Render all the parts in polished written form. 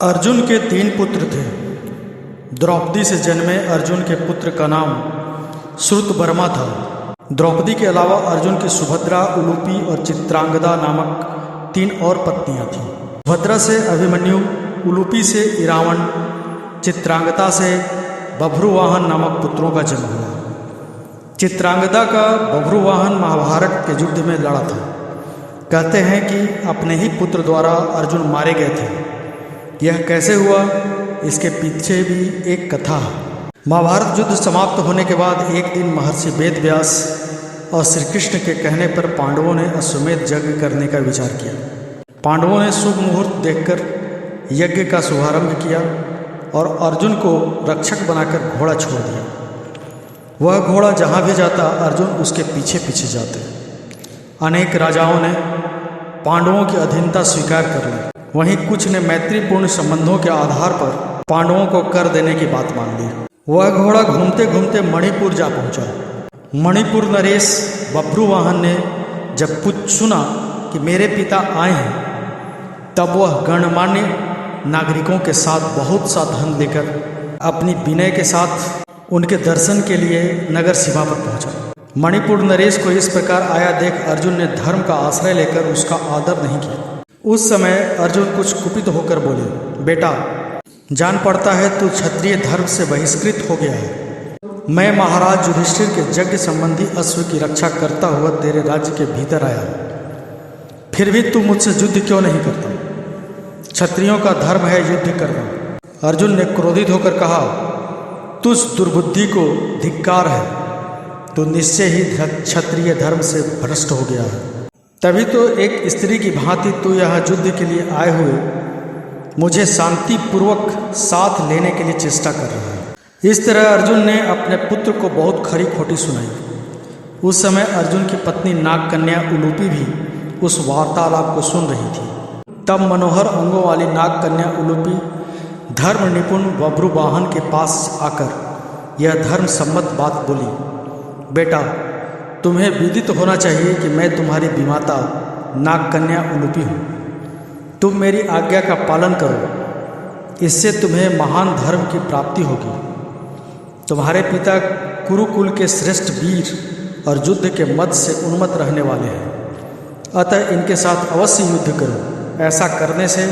अर्जुन के 3 पुत्र थे। द्रौपदी से जन्मे अर्जुन के पुत्र का नाम श्रुतवर्मा था। द्रौपदी के अलावा अर्जुन की सुभद्रा, उलूपी और चित्रांगदा नामक 3 और पत्नियां थीं। सुभद्रा से अभिमन्यु, उलूपी से इरावण, चित्रांगदा से बभ्रुवाहन नामक पुत्रों का जन्म हुआ। चित्रांगदा का बभ्रुवाहन महाभारत के युद्ध में लड़ा था। कहते हैं कि अपने ही पुत्र द्वारा अर्जुन मारे गए थे। यह कैसे हुआ, इसके पीछे भी एक कथा है। महाभारत युद्ध समाप्त होने के बाद एक दिन महर्षि वेदव्यास और श्री कृष्ण के कहने पर पांडवों ने अश्वमेध यज्ञ करने का विचार किया। पांडवों ने शुभ मुहूर्त देखकर यज्ञ का शुभारंभ किया और अर्जुन को रक्षक बनाकर घोड़ा छोड़ दिया। वह घोड़ा जहाँ भी जाता अर्जुन उसके पीछे पीछे जाते। अनेक राजाओं ने पांडवों की अधीनता स्वीकार कर ली। वहीं कुछ ने मैत्रीपूर्ण संबंधों के आधार पर पांडवों को कर देने की बात मान ली। वह घोड़ा घूमते घूमते मणिपुर जा पहुंचा। मणिपुर नरेश बभ्रुवाहन ने जब सुना कि मेरे पिता आए हैं, तब वह गणमान्य नागरिकों के साथ बहुत सा धन लेकर अपनी विनय के साथ उनके दर्शन के लिए नगर सीमा पर पहुंचा। मणिपुर नरेश को इस प्रकार आया देख अर्जुन ने धर्म का आश्रय लेकर उसका आदर नहीं किया। उस समय अर्जुन कुछ कुपित होकर बोले, बेटा, जान पड़ता है तू क्षत्रिय धर्म से बहिष्कृत हो गया है। मैं महाराज युधिष्ठिर के यज्ञ संबंधी अश्व की रक्षा करता हुआ तेरे राज्य के भीतर आया हूँ, फिर भी तू मुझसे युद्ध क्यों नहीं करता? क्षत्रियों का धर्म है युद्ध करना। अर्जुन ने क्रोधित होकर कहा, तुझ दुर्बुद्धि को धिक्कार है, तो निश्चय ही क्षत्रिय धर्म से भ्रष्ट हो गया है। तभी तो एक स्त्री की भांति तू यहाँ युद्ध के लिए आए हुए मुझे शांतिपूर्वक साथ लेने के लिए चेष्टा कर रहा है। इस तरह अर्जुन ने अपने पुत्र को बहुत खरी खोटी सुनाई। उस समय अर्जुन की पत्नी नागकन्या उलूपी भी उस वार्तालाप को सुन रही थी। तब मनोहर अंगों वाली नागकन्या उलूपी धर्म निपुण बभ्रुवाहन के पास आकर यह धर्म सम्मत बात बोली, बेटा, तुम्हें विदित होना चाहिए कि मैं तुम्हारी विमाता नागकन्या उलूपी हूँ। तुम मेरी आज्ञा का पालन करो, इससे तुम्हें महान धर्म की प्राप्ति होगी। तुम्हारे पिता कुरुकुल के श्रेष्ठ वीर और युद्ध के मद से उन्मत्त रहने वाले हैं, अतः इनके साथ अवश्य युद्ध करो। ऐसा करने से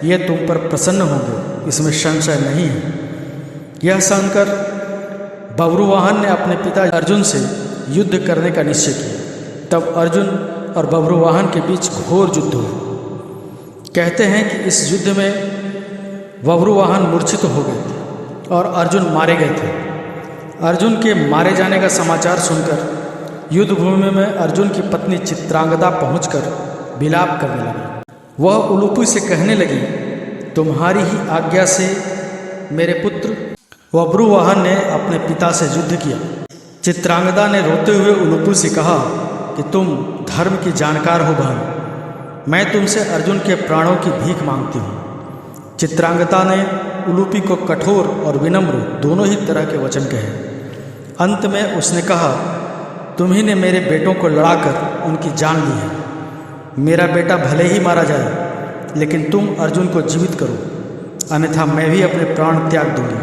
ये तुम पर प्रसन्न होंगे, इसमें संशय नहीं है। यह सुनकर बभ्रुवाहन ने अपने पिता अर्जुन से युद्ध करने का निश्चय किया। तब अर्जुन और बभ्रुवाहन के बीच घोर युद्ध हुआ। कहते हैं कि इस युद्ध में बभ्रुवाहन मूर्छित हो गए थे और अर्जुन मारे गए थे। अर्जुन के मारे जाने का समाचार सुनकर युद्ध भूमि में अर्जुन की पत्नी चित्रांगदा पहुंचकर विलाप करने लगी। वह उलूपी से कहने लगी, तुम्हारी ही आज्ञा से मेरे पुत्र बभ्रुवाहन ने अपने पिता से युद्ध किया। चित्रांगदा ने रोते हुए उलूपी से कहा कि तुम धर्म की जानकार हो बहन, मैं तुमसे अर्जुन के प्राणों की भीख मांगती हूँ। चित्रांगदा ने उलूपी को कठोर और विनम्र दोनों ही तरह के वचन कहे। अंत में उसने कहा, तुम्ही ने मेरे बेटों को लड़ाकर उनकी जान ली है। मेरा बेटा भले ही मारा जाए, लेकिन तुम अर्जुन को जीवित करो, अन्यथा मैं भी अपने प्राण त्याग दूंगी।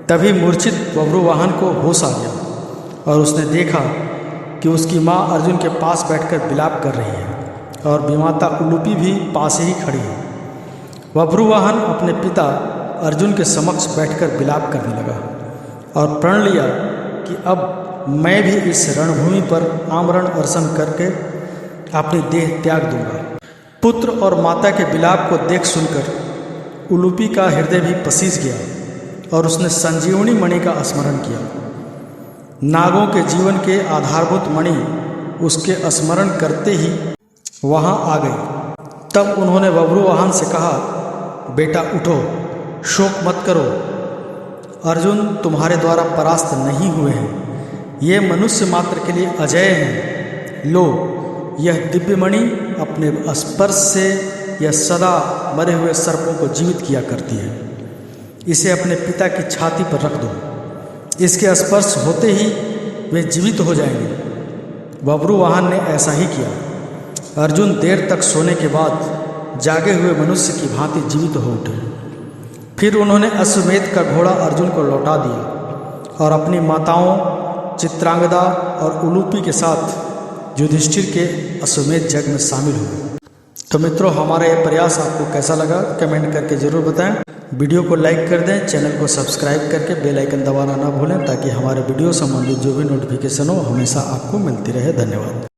तभी मूर्छित बभ्रुवाहन को होश आ गया और उसने देखा कि उसकी माँ अर्जुन के पास बैठकर विलाप कर रही है और विमाता उलूपी भी पास ही खड़ी है। बभ्रुवाहन अपने पिता अर्जुन के समक्ष बैठकर विलाप करने लगा और प्रण लिया कि अब मैं भी इस रणभूमि पर आमरण अर्शन करके अपनी देह त्याग दूंगा। पुत्र और माता के विलाप को देख सुनकर उलूपी का हृदय भी पसीज गया और उसने संजीवनी मणि का स्मरण किया। नागों के जीवन के आधारभूत मणि उसके स्मरण करते ही वहां आ गई। तब उन्होंने बभ्रुवाहन से कहा, बेटा उठो, शोक मत करो। अर्जुन तुम्हारे द्वारा परास्त नहीं हुए हैं, ये मनुष्य मात्र के लिए अजेय हैं। लो, यह दिव्य मणि अपने स्पर्श से यह सदा मरे हुए सर्पों को जीवित किया करती है। इसे अपने पिता की छाती पर रख दो, इसके स्पर्श होते ही वे जीवित हो जाएंगे। बभ्रुवाहन ने ऐसा ही किया। अर्जुन देर तक सोने के बाद जागे हुए मनुष्य की भांति जीवित हो उठे। फिर उन्होंने अश्वमेध का घोड़ा अर्जुन को लौटा दिया और अपनी माताओं चित्रांगदा और उलूपी के साथ युधिष्ठिर के अश्वमेध यज्ञ में शामिल हुए। तो मित्रों, हमारा यह प्रयास आपको कैसा लगा कमेंट करके ज़रूर बताएं। वीडियो को लाइक कर दें, चैनल को सब्सक्राइब करके बेल आइकन दबाना ना भूलें ताकि हमारे वीडियो संबंधित जो भी नोटिफिकेशन हो हमेशा आपको मिलती रहे। धन्यवाद।